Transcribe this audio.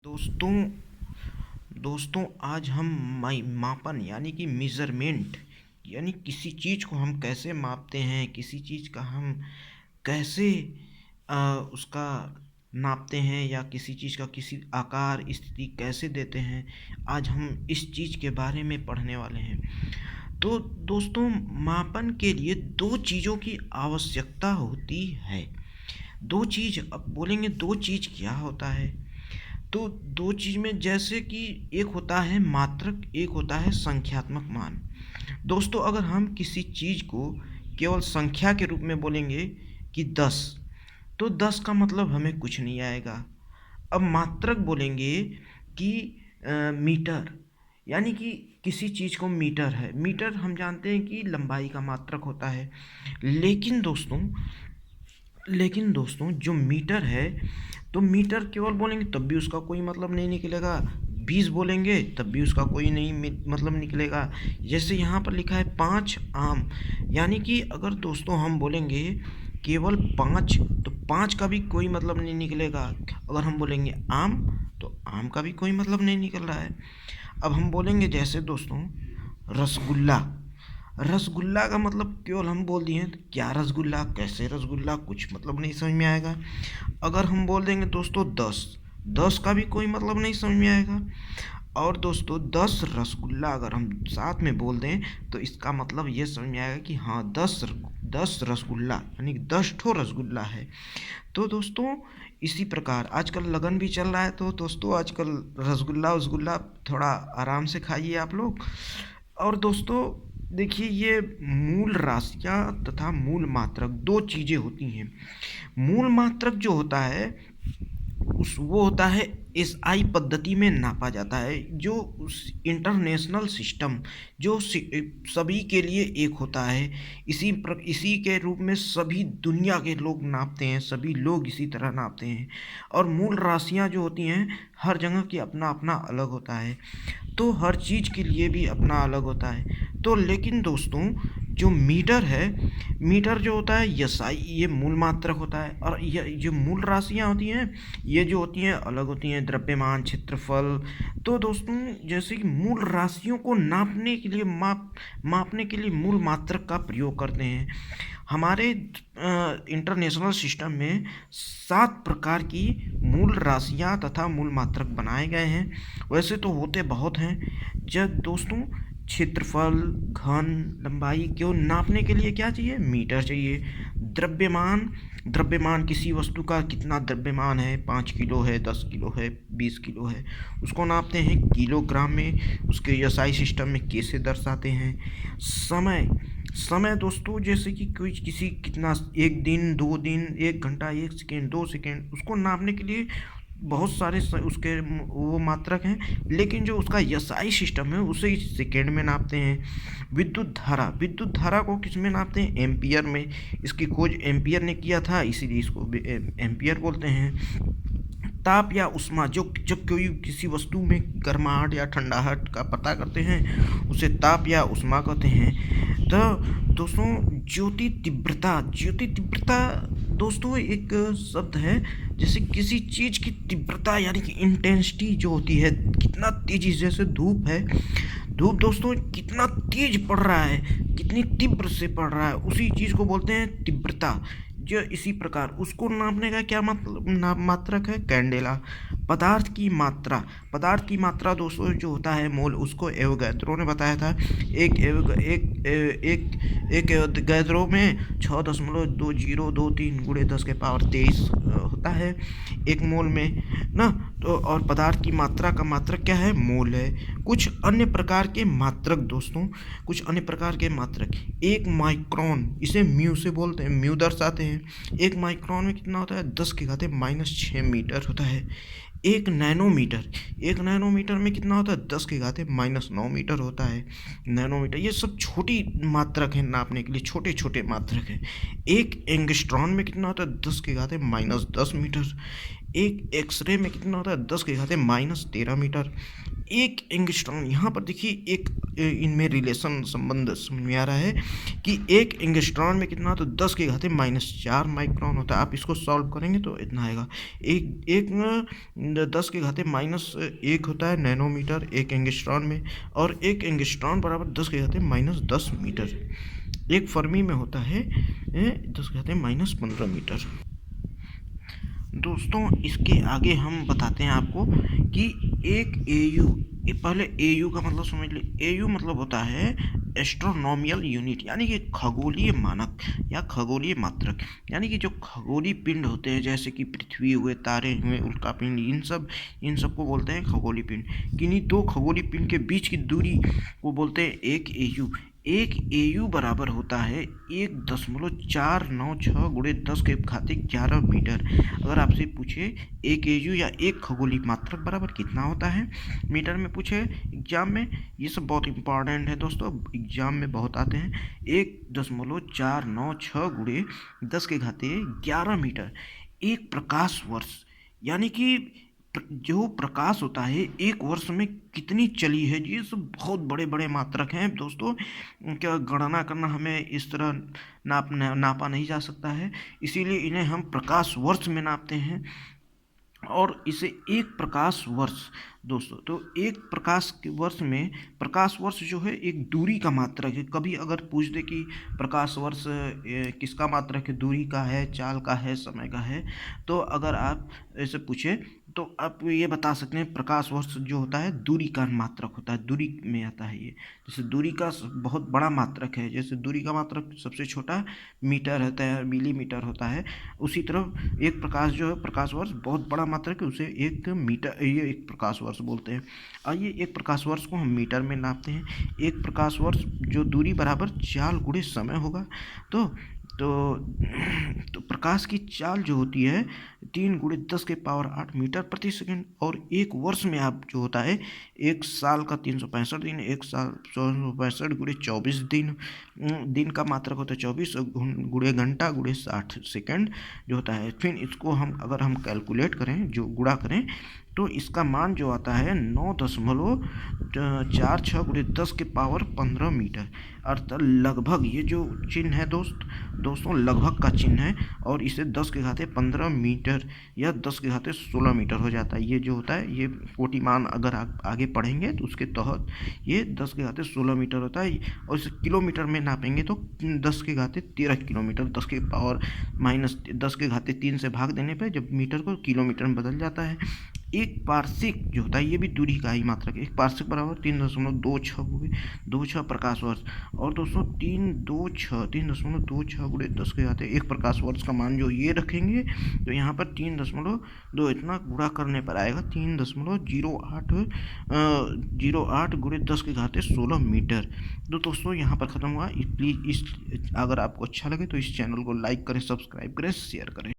दोस्तों दोस्तों आज हम मापन यानी कि मेज़रमेंट यानी किसी चीज़ को हम कैसे मापते हैं, किसी चीज़ का हम कैसे अ, उसका नापते हैं या किसी चीज़ का किसी आकार स्थिति कैसे देते हैं, आज हम इस चीज़ के बारे में पढ़ने वाले हैं। तो दोस्तों, मापन के लिए 2 चीज़ों की आवश्यकता होती है। 2 चीज़, अब बोलेंगे 2 चीज़ क्या होता है? तो 2 चीज़ में जैसे कि एक होता है मात्रक, एक होता है संख्यात्मक मान। दोस्तों, अगर हम किसी चीज़ को केवल संख्या के रूप में बोलेंगे कि 10, तो 10 का मतलब हमें कुछ नहीं आएगा। अब मात्रक बोलेंगे कि मीटर, यानी कि किसी चीज़ को मीटर है। मीटर हम जानते हैं कि लंबाई का मात्रक होता है। लेकिन दोस्तों लेकिन दोस्तों जो मीटर है, तो मीटर केवल बोलेंगे तब भी उसका कोई मतलब नहीं निकलेगा, 20 बोलेंगे तब भी उसका कोई नहीं मतलब निकलेगा। जैसे यहाँ पर लिखा है 5 आम, यानी कि अगर दोस्तों हम बोलेंगे केवल 5, तो 5 का भी कोई मतलब नहीं निकलेगा। अगर हम बोलेंगे आम, तो आम का भी कोई मतलब नहीं निकल रहा है। अब हम बोलेंगे जैसे दोस्तों रसगुल्ला। रसगुल्ला का मतलब केवल हम बोल दिए तो क्या रसगुल्ला, कैसे रसगुल्ला, कुछ मतलब नहीं समझ में आएगा। अगर हम बोल देंगे दोस्तों 10, 10 का भी कोई मतलब नहीं समझ में आएगा। और दोस्तों 10 रसगुल्ला अगर हम साथ में बोल दें, तो इसका मतलब ये समझ में आएगा कि हाँ 10 रसगुल्ला यानी कि 10 ठो रसगुल्ला है। तो दोस्तों इसी प्रकार आजकल लगन भी चल रहा है, तो दोस्तों आजकल रसगुल्ला वसगुल्ला थोड़ा आराम से खाइए आप लोग। और दोस्तों देखिए, ये मूल राशियाँ तथा मूल मात्रक 2 चीज़ें होती हैं। मूल मात्रक जो होता है उस वो होता है एसआई पद्धति में नापा जाता है, जो उस इंटरनेशनल सिस्टम जो सभी के लिए एक होता है। इसी के रूप में सभी दुनिया के लोग नापते हैं, सभी लोग इसी तरह नापते हैं। और मूल राशियाँ जो होती हैं, हर जगह की अपना अपना अलग होता है, तो हर चीज़ के लिए भी अपना अलग होता है। तो लेकिन दोस्तों जो मीटर है, मीटर जो होता है यसाई, ये मूल मात्रक होता है। और ये जो मूल राशियाँ होती हैं, ये जो होती हैं अलग होती हैं, द्रव्यमान, क्षेत्रफल। तो दोस्तों जैसे कि मूल राशियों को नापने के लिए मापने के लिए मूल मात्रक का प्रयोग करते हैं। हमारे इंटरनेशनल सिस्टम में 7 प्रकार की मूल राशियाँ तथा मूल मात्रक बनाए गए हैं। वैसे तो होते बहुत हैं। जब दोस्तों क्षेत्रफल, घन, लंबाई को नापने के लिए क्या चाहिए? मीटर चाहिए। द्रव्यमान, द्रव्यमान किसी वस्तु का कितना द्रव्यमान है, 5 किलो है, 10 किलो है, 20 किलो है, उसको नापते हैं किलोग्राम में। उसके एसआई सिस्टम में कैसे दर्शाते हैं। समय, समय दोस्तों जैसे कि कोई किसी कितना, 1 दिन, 2 दिन, 1 घंटा, 1 सेकेंड, 2 सेकेंड, उसको नापने के लिए बहुत सारे उसके वो मात्रक हैं। लेकिन जो उसका एसआई सिस्टम है उसे इस सेकेंड में नापते हैं। विद्युत धारा, विद्युत धारा को किस में नापते हैं? एम्पियर में। इसकी खोज एम्पियर ने किया था, इसीलिए इसको एम्पियर बोलते हैं। ताप या उष्मा, जो जब कोई किसी वस्तु में गर्माहट या ठंडाहट का पता करते हैं, उसे ताप या उष्मा कहते हैं। तो दोस्तों ज्योति तीव्रता, ज्योति तीव्रता दोस्तों एक शब्द है। जैसे किसी चीज़ की तीव्रता यानी कि इंटेंसिटी जो होती है, कितना तेजी, जैसे धूप है, धूप दोस्तों कितना तेज पड़ रहा है, कितनी तीव्र से पड़ रहा है, उसी चीज़ को बोलते हैं तीव्रता। जो इसी प्रकार उसको नापने का क्या मतलब मात्रक है? कैंडेला। पदार्थ की मात्रा, पदार्थ की मात्रा दोस्तों जो होता है मोल, उसको एवोगैद्रो ने बताया था। एक एवोगैद्रो में 6.2023 गुणे 10⁻23 होता है एक मोल में ना। तो और पदार्थ की मात्रा का मात्रक क्या है? मोल है। कुछ अन्य प्रकार के मात्रक दोस्तों, कुछ अन्य प्रकार के मात्रक, 1 माइक्रोन, इसे म्यू से बोलते हैं, म्यू दर्शाते हैं। 1 माइक्रोन में कितना होता है? 10⁻⁻6 मीटर होता है। 1 नैनोमीटर, 1 नैनोमीटर में कितना होता है? 10⁻⁻9 मीटर होता है। नैनोमीटर, ये सब छोटी मात्रक है, नापने के लिए छोटे छोटे मात्रक हैं। 1 एंगस्ट्रॉन में कितना होता है? 10⁻10 मीटर। 1 एक्सरे में कितना होता है? 10⁻13 मीटर। एक एंगस्ट्रॉन, यहाँ पर देखिए एक इनमें रिलेशन संबंध समझ में आ रहा है कि एक एंगस्ट्रॉन में कितना, तो 10⁻⁻4 माइक्रोन होता है। आप इसको सॉल्व करेंगे तो इतना आएगा। एक एक 10⁻⁻1 होता है नैनोमीटर एक एंगस्ट्रॉन में, और एक एंगस्ट्रॉन बराबर 10⁻⁻10 मीटर। एक फर्मी में होता है 10⁻⁻15 मीटर। दोस्तों इसके आगे हम बताते हैं आपको कि एक एयू, पहले एयू का मतलब समझ लीजिए। एयू मतलब होता है एस्ट्रोनॉमिकल यूनिट, यानी कि खगोलीय मानक या खगोलीय मात्रक। यानी कि जो खगोलीय पिंड होते हैं, जैसे कि पृथ्वी हुए, तारे हुए, उल्का पिंड, इन सब को बोलते हैं खगोलीय पिंड। किन्हीं दो खगोलीय पिंड के बीच की दूरी को बोलते हैं एक एयू। एक एयू बराबर होता है 1.496 गुणे 10⁻11 मीटर। अगर आपसे पूछे एक एयू या एक खगोलीय मात्रक बराबर कितना होता है मीटर में, पूछे एग्जाम में, ये सब बहुत इंपॉर्टेंट है दोस्तों, एग्जाम में बहुत आते हैं। 1.496 गुणे 10⁻11 मीटर एक प्रकाश वर्ष। यानी कि जो प्रकाश होता है एक वर्ष में कितनी चली है, ये सब बहुत बड़े बड़े मात्रक हैं दोस्तों। क्या गणना करना हमें इस तरह नापा नहीं जा सकता है, इसीलिए इन्हें हम प्रकाश वर्ष में नापते हैं। और इसे एक प्रकाश वर्ष दोस्तों, तो एक प्रकाश के वर्ष में, प्रकाश वर्ष जो है एक दूरी का मात्रक है। कभी अगर पूछ दे कि प्रकाश वर्ष किसका मात्रक है, दूरी का है, चाल का है, समय का है, तो अगर आप ऐसे पूछे तो आप ये बता सकते हैं प्रकाश वर्ष जो होता है दूरी का मात्रक होता है, दूरी में आता है ये। जैसे दूरी का बहुत बड़ा मात्रक है, जैसे दूरी का मात्रक सबसे छोटा मीटर होता है, मिलीमीटर होता है, उसी तरह एक प्रकाश जो है प्रकाश वर्ष बहुत बड़ा मात्रक है, उसे एक मीटर, ये एक प्रकाश वर्ष बोलते हैं। आइए एक प्रकाश वर्ष को हम मीटर में नापते हैं। एक प्रकाश वर्ष जो दूरी बराबर चाल गुणे समय होगा। तो प्रकाश की चाल जो होती है 3 गुणे 10⁸ मीटर प्रति सेकंड। और एक वर्ष में आप जो होता है एक साल का 365 दिन, एक साल 365 गुणे 24 दिन, दिन का मात्रक होता है 24 गुणे घंटा गुणे 60 सेकंड जो होता है। फिर इसको अगर हम कैलकुलेट करें, जो गुणा करें, तो इसका मान जो आता है 9.46 गुणे 10⁻15 मीटर। अर्थात लगभग, ये जो चिन्ह है दोस्तों लगभग का चिन्ह है, और इसे 10⁻15 मीटर या 10⁻16 मीटर हो जाता है। ये जो होता है ये कोटिमान अगर आप आगे पढ़ेंगे तो उसके तहत ये 10⁻16 मीटर होता है। और इसे किलोमीटर में नापेंगे तो 10⁻13 किलोमीटर, 10⁻³ से भाग देने पर जब मीटर को किलोमीटर में बदल जाता है। एक पार्शिक जो होता है ये भी दूरी का ही मात्रक है। एक पार्शिक बराबर 3.26 प्रकाश वर्ष। और दोस्तों 3.26 गुणे 10⁻⁻, एक प्रकाश वर्ष का मान जो ये रखेंगे तो यहाँ पर 3.2 इतना गुणा करने पर आएगा 3.08 गुणे 10⁻16 मीटर। तो दोस्तों यहाँ पर ख़त्म हुआ। प्लीज़ अगर आपको अच्छा लगे तो इस चैनल को लाइक करें, सब्सक्राइब करें, शेयर करें।